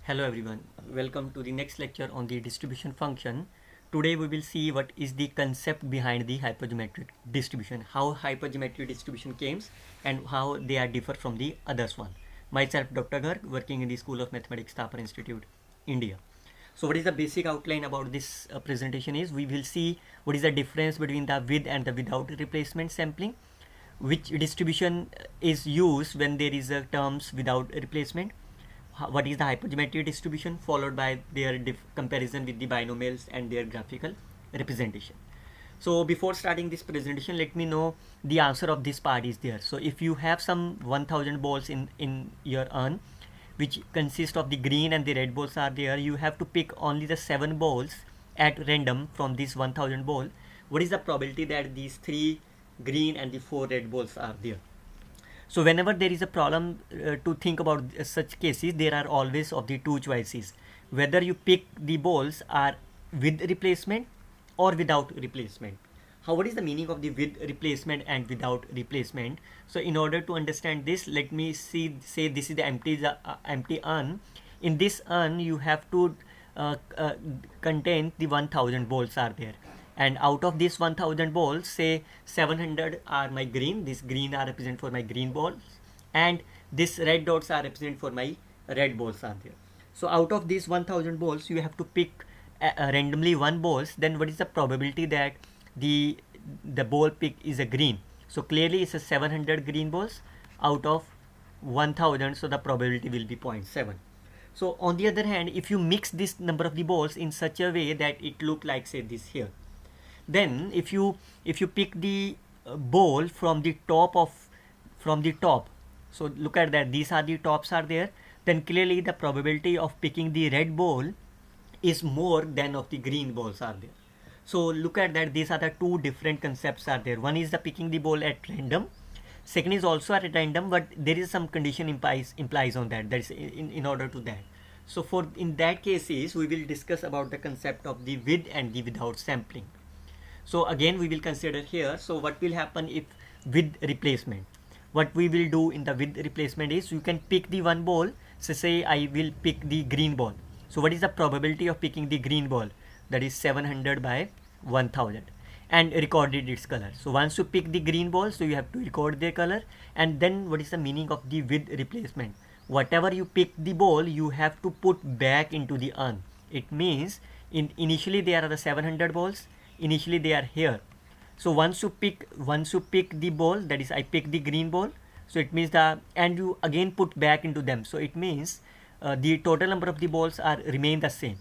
Hello everyone, welcome to the next lecture on the distribution function. Today we will see what is the concept behind the hypergeometric distribution, how hypergeometric distribution came and how they are differ from the others one. Myself Dr. Garg, working in the School of Mathematics, Thapar Institute, India. So what is the basic outline about this presentation is we will see what is the difference between the with and the without replacement sampling, which distribution is used when there is a terms without replacement, what is the hypergeometric distribution, followed by their comparison with the binomials and their graphical representation. So before starting this presentation, let me know the answer of this part is there. So if you have some 1000 balls in your urn, which consist of the green and the red balls are there, you have to pick only the 7 balls at random from this 1000 ball. What is the probability that these 3 green and the 4 red balls are there? So whenever there is a problem to think about such cases, there are always of the two choices, whether you pick the balls are with replacement or without replacement. What is the meaning of the with replacement and without replacement? So in order to understand this, let me say this is the empty urn. In this urn you have to contain the 1000 balls are there, and out of this 1000 balls, say 700 are my green, this green are represent for my green balls, and this red dots are represent for my red balls are there. So out of these 1000 balls you have to pick randomly one balls. Then what is the probability that the ball pick is a green? So clearly it's a 700 green balls out of 1000, so the probability will be 0.7. So on the other hand, if you mix this number of the balls in such a way that it look like say this here, then if you pick the ball from the top, so look at that, these are the tops are there, then clearly the probability of picking the red ball is more than of the green balls are there. So look at that, these are the two different concepts are there. One is the picking the ball at random, second is also at random, but there is some condition implies on that is in order to that. So for in that cases we will discuss about the concept of the with and the without sampling. So again we will consider here. So what will happen if with replacement? What we will do in the with replacement is you can pick the one ball. So say I will pick the green ball. So what is the probability of picking the green ball? That is 700 by 1000, and recorded its color. So once you pick the green ball, so you have to record their color. And then what is the meaning of the with replacement? Whatever you pick the ball, you have to put back into the urn. It means initially there are the 700 balls. Initially they are here. So once you pick the ball, that is I pick the green ball, so it means and you again put back into them, so it means the total number of the balls are remain the same.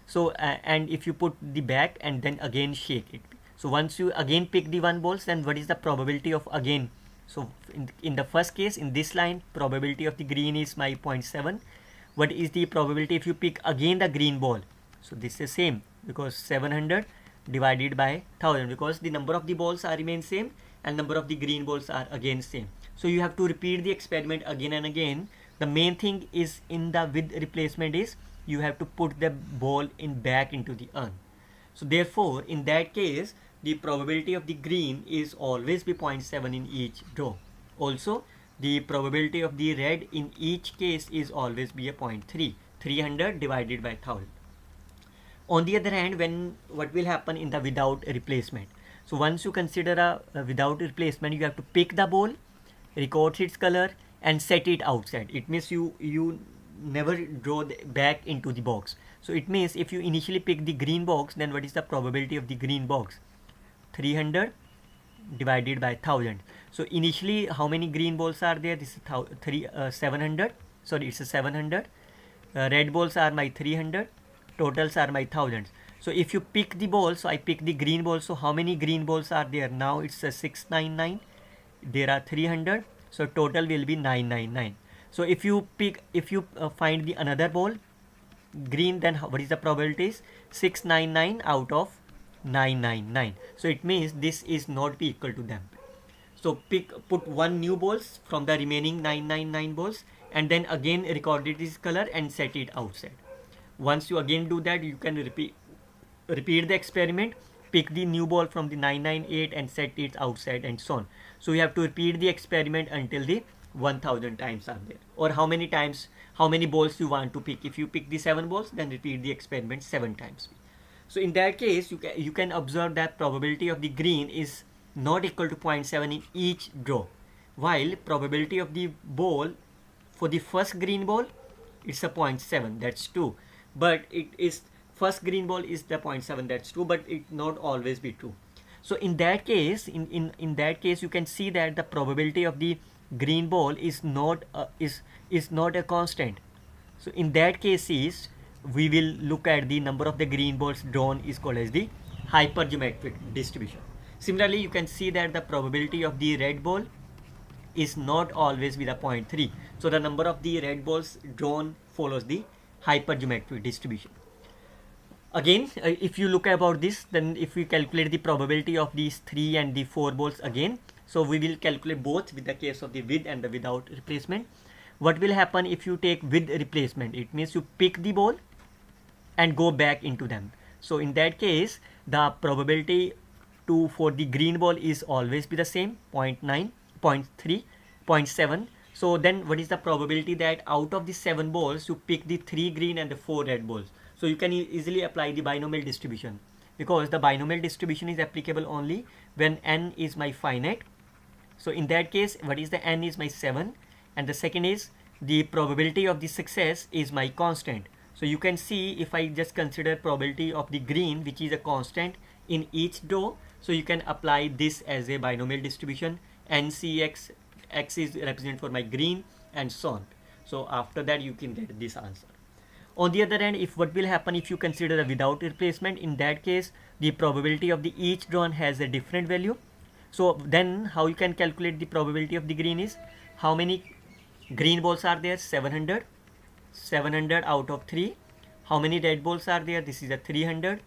So and if you put the back and then again shake it, so once you again pick the one balls, then what is the probability of again? So in the first case, in this line, probability of the green is my 0.7. What is the probability if you pick again the green ball? So this is same, because 700 divided by 1000, because the number of the balls are remain same and number of the green balls are again same. So you have to repeat the experiment again and again. The main thing is in the with replacement is you have to put the ball back into the urn. So therefore in that case the probability of the green is always be 0.7 in each row. Also the probability of the red in each case is always be a 0.3, 300 divided by 1000. On the other hand, what will happen in the without replacement? So once you consider a without replacement, you have to pick the ball, record its color, and set it outside. It means you never draw back into the box. So it means if you initially pick the green box, then what is the probability of the green box? 300 divided by 1000. So initially how many green balls are there? This is 700. Sorry, it's a 700. Red balls are my 300. Totals are my thousands. So if you pick the ball, so I pick the green ball, so how many green balls are there? Now it's a 699. There are 300, so total will be 999. So if you find the another ball green, then what is the probabilities? 699 out of 999. So it means this is not be equal to them. So put one new balls from the remaining 999 balls, and then again record this color and set it outside. Once you again do that, you can repeat the experiment, pick the new ball from the 998 and set it outside, and so on. So you have to repeat the experiment until the 1000 times are there, or how how many balls you want to pick. If you pick the 7 balls, then repeat the experiment 7 times. So in that case, you can observe that probability of the green is not equal to 0.7 in each draw, while probability of the ball for the first green ball, it's a 0.7, that's 2, but it is first green ball is the 0.7, that's 2, but it not always be true. So in that case, in that case, you can see that the probability of the green ball is not a constant. So in that case we will look at the number of the green balls drawn is called as the hypergeometric distribution. Similarly, you can see that the probability of the red ball is not always with a 0.3. So the number of the red balls drawn follows the hypergeometric distribution. Again, if you look about this, then if we calculate the probability of these 3 and the 4 balls again, so we will calculate both with the case of the with and the without replacement. What will happen if you take with replacement? It means you pick the ball and go back into them. So in that case, the probability for the green ball is always be the same, 0.9, 0.3, 0.7. So then what is the probability that out of the 7 balls you pick the 3 green and the 4 red balls? So you can easily apply the binomial distribution, because the binomial distribution is applicable only when n is my finite. So in that case, what is the n is my 7, and the second is the probability of the success is my constant. So you can see, if I just consider probability of the green, which is a constant in each draw, so you can apply this as a binomial distribution. NCX, x is represented for my green, and so on. So after that you can get this answer. On the other hand, if what will happen if you consider the without replacement, in that case the probability of the each drawn has a different value. So then how you can calculate the probability of the green is, how many green balls are there? 700. 700 out of 3. How many red balls are there? This is a 300,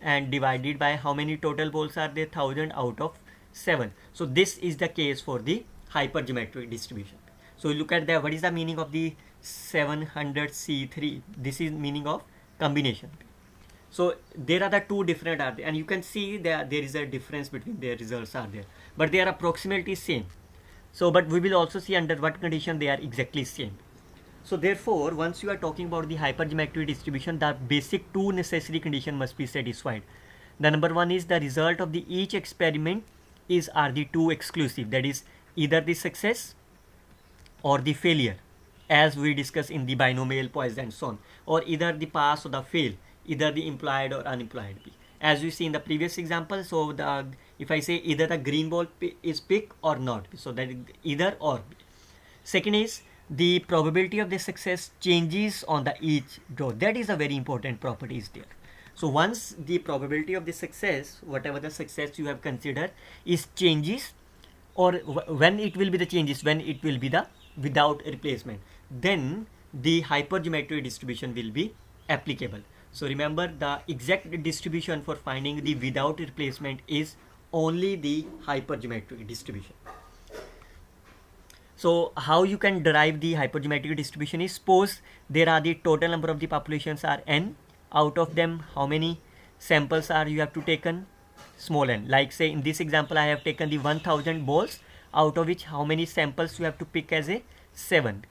and divided by how many total balls are there? 1000 out of 7. So this is the case for the hypergeometric distribution. So look at that. What is the meaning of the 700C3? This is meaning of combination. So there are the two different are there, and you can see that there is a difference between their results are there, but they are approximately same. So but we will also see under what condition they are exactly same. So therefore, once you are talking about the hypergeometric distribution, the basic two necessary conditions must be satisfied. The number one is the result of the each experiment are the two exclusive, that is either the success or the failure, as we discuss in the binomial, Poisson and so on, or either the pass or the fail, either the implied or unimplied. As we see in the previous example, so if I say either the green ball is pick or not, so that either or. Second is the probability of the success changes on the each draw. That is a very important property is there. So once the probability of the success, whatever the success you have considered, is changes, or when it will be the changes, when it will be the without replacement, then the hypergeometric distribution will be applicable. So remember, the exact distribution for finding the without replacement is only the hypergeometric distribution. So how you can derive the hypergeometric distribution is, suppose there are the total number of the populations are n. Out of them, how many samples are you have to taken? Small n. Like say in this example, I have taken the 1000 balls, out of which how many samples you have to pick as a 7.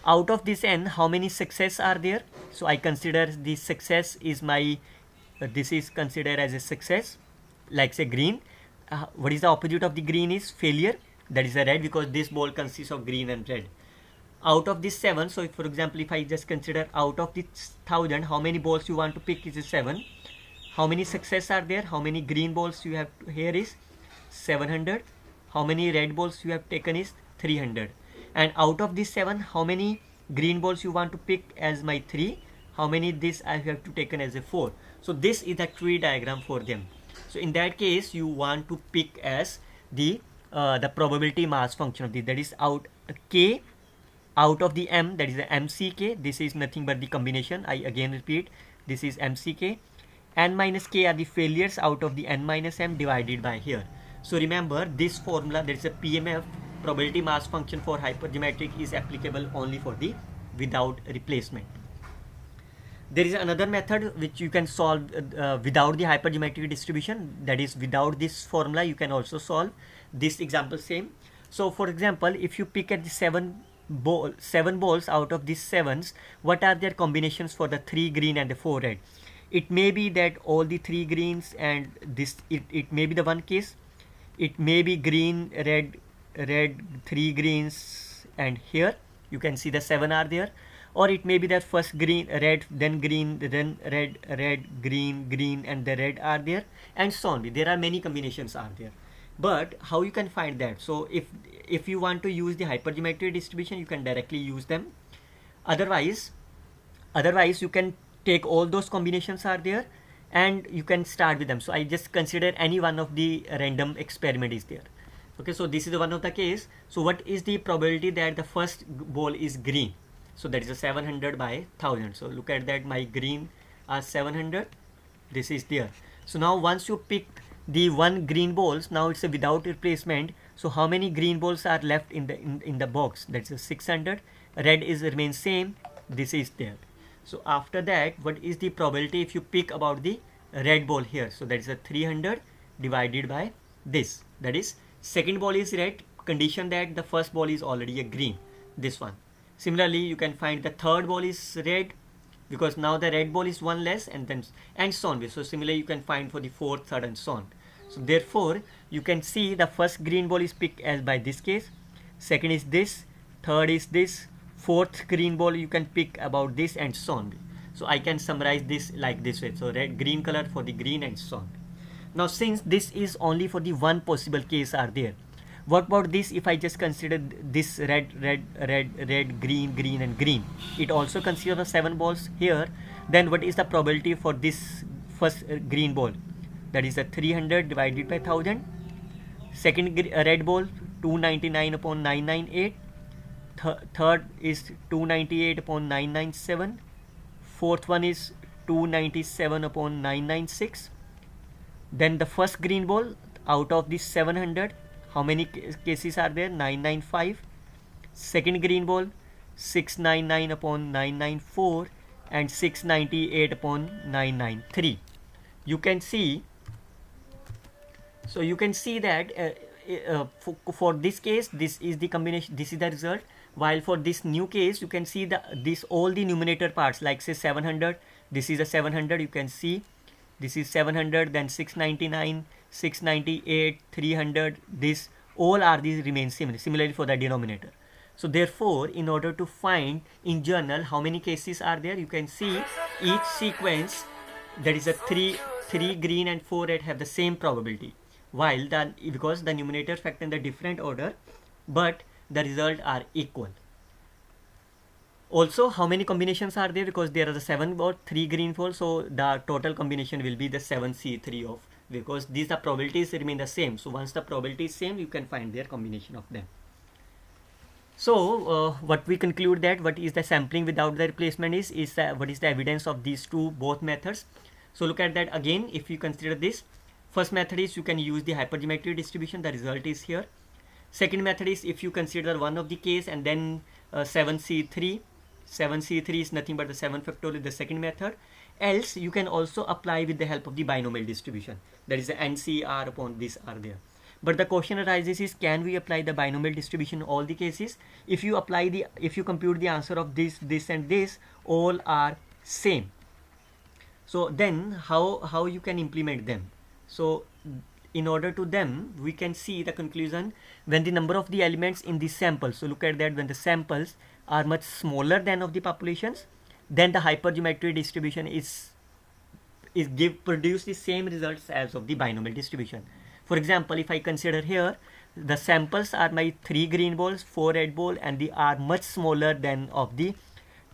Out of this n, how many success are there? So I consider the success is my, this is considered as a success, like say green. What is the opposite of the green is failure, that is a red, because this ball consists of green and red. Out of this 7, so if, for example, if I just consider out of this 1000, how many balls you want to pick is 7. How many success are there? How many green balls you have here is 700. How many red balls you have taken is 300. And out of this 7, how many green balls you want to pick as my 3? How many this I have to taken as a 4? So this is the tree diagram for them. So in that case, you want to pick as the probability mass function of this, that is out k out of the m, that is the mck. This is nothing but the combination. I again repeat, this is mck. N minus k are the failures out of the n minus m divided by here. So remember, this formula, there is a PMF, probability mass function for hypergeometric, is applicable only for the without replacement. There is another method which you can solve without the hypergeometric distribution, that is without this formula you can also solve this example same. So for example, if you pick at the 7 seven balls out of these sevens, what are their combinations for the 3 green and the 4 red? It may be that all the 3 greens and this, it may be the one case. It may be green, red, 3 greens, and here you can see the 7 are there. Or it may be that first green, red, then red, green, and the red are there, and so on. There are many combinations are there. But how you can find that? So if you want to use the hypergeometric distribution, you can directly use them. Otherwise you can take all those combinations are there and you can start with them. So I just consider any one of the random experiment is there. Okay, so this is one of the case. So what is the probability that the first ball is green? So that is a 700 by 1000. So look at that, my green are 700. This is there. So now once you pick the one green balls, now it's a without replacement. So how many green balls are left in the box? That's a 600. Red is remains same. This is there. So after that, what is the probability if you pick about the red ball here? So that is a 300 divided by this. That is second ball is red, condition that the first ball is already a green. This one. Similarly, you can find the third ball is red because now the red ball is one less, and then and so on. So similarly, you can find for the fourth, third, and so on. So therefore, you can see the first green ball is picked as by this case. Second is this. Third is this. Fourth green ball you can pick about this, and so on. So I can summarize this like this way. So red, green color for the green, and so on. Now since this is only for the one possible case are there, what about this if I just consider this red, green, and green? It also considers the 7 balls here. Then what is the probability for this first green ball? That is a 300 divided by 1000. Second red ball 299 upon 998. Third is 298 upon 997. Fourth one is 297 upon 996. Then the first green ball out of this 700, how many cases are there? 995. Second green ball 699 upon 994 and 698 upon 993. You can see. So you can see that for this case, this is the combination. This is the result. While for this new case, you can see this all the numerator parts, like say 700. This is a 700. You can see this is 700. Then 699, 698, 300. This all are these remain similar. Similarly for the denominator. So therefore, in order to find in general how many cases are there, you can see each sequence, that is a 3 green and 4 red, have the same probability. While because the numerator factor in the different order, but the result are equal. Also, how many combinations are there? Because there are the 7 or 3 green 4, so the total combination will be the 7C3 of, because these the probabilities remain the same. So once the probability is same, you can find their combination of them. So what we conclude that what is the sampling without the replacement is what is the evidence of these both methods. So look at that again. If you consider this, first method is you can use the hypergeometric distribution. The result is here. Second method is if you consider one of the case and then 7C3. 7C3 is nothing but the 7 factorial, the second method. Else you can also apply with the help of the binomial distribution. That is the NCR upon this are there. But the question arises is, can we apply the binomial distribution in all the cases? If you compute the answer of this and this, all are same. So then how you can implement them? So in order to them, we can see the conclusion when the number of the elements in the sample. So look at that, when the samples are much smaller than of the populations, then the hypergeometric distribution produce the same results as of the binomial distribution. For example, if I consider here, the samples are my 3 green balls, 4 red ball, and they are much smaller than of the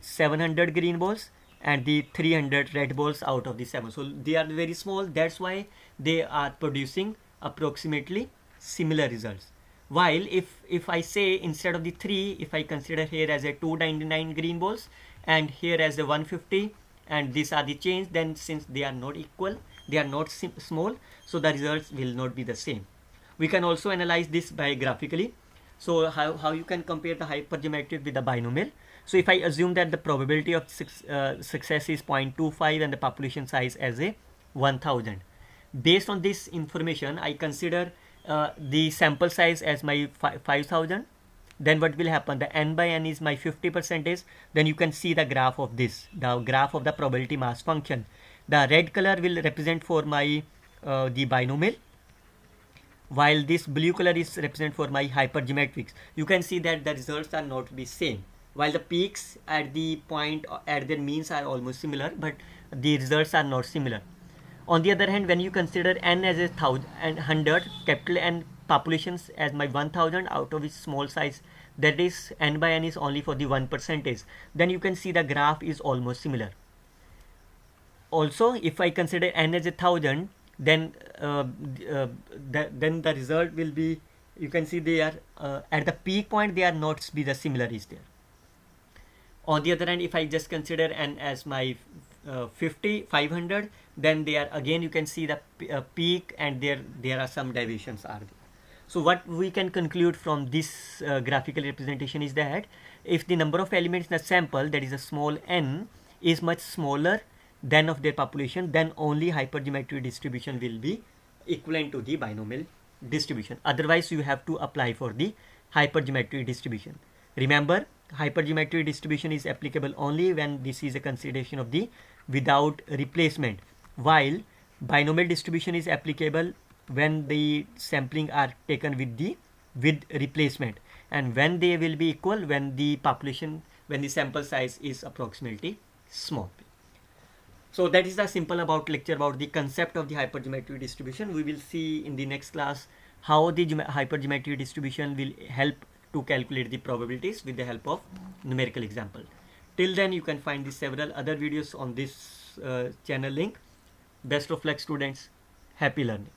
700 green balls and the 300 red balls out of the 7. So they are very small. That's why they are producing approximately similar results. While if I say instead of the 3, if I consider here as a 299 green balls and here as a 150, and these are the change, then since they are not equal, they are not small, so the results will not be the same. We can also analyze this by graphically. So how you can compare the hypergeometric with the binomial. So if I assume that the probability of success is 0.25 and the population size as a 1000. Based on this information, I consider the sample size as my 5000 then what will happen? The n by n is my 50%. Then you can see the graph of this, the graph of the probability mass function. The red color will represent for my the binomial, while this blue color is represent for my hypergeometrics. You can see that the results are not the same. While the peaks at the point at their means are almost similar, but the results are not similar. On the other hand, when you consider n as a 100, capital N populations as my 1000, out of which small size, that is n by n is only for the 1%, then you can see the graph is almost similar. Also, if I consider n as a 1000, then then the result will be, you can see they are at the peak point they are not be the similar is there. On the other hand, if I just consider n as my 500, then they are again, you can see the peak, and there are some deviations are there. So what we can conclude from this graphical representation is that if the number of elements in the sample, that is a small n, is much smaller than of their population, then only hypergeometric distribution will be equivalent to the binomial distribution. Otherwise, you have to apply for the hypergeometric distribution. Remember, hypergeometric distribution is applicable only when this is a consideration of the without replacement, while binomial distribution is applicable when the sampling are taken with replacement, and when they will be equal when the population, when the sample size is approximately small. So that is the simple about lecture about the concept of the hypergeometric distribution. We will see in the next class how the hypergeometric distribution will help to calculate the probabilities with the help of numerical example. Till then, you can find the several other videos on this channel link. Best of luck, students. Happy learning.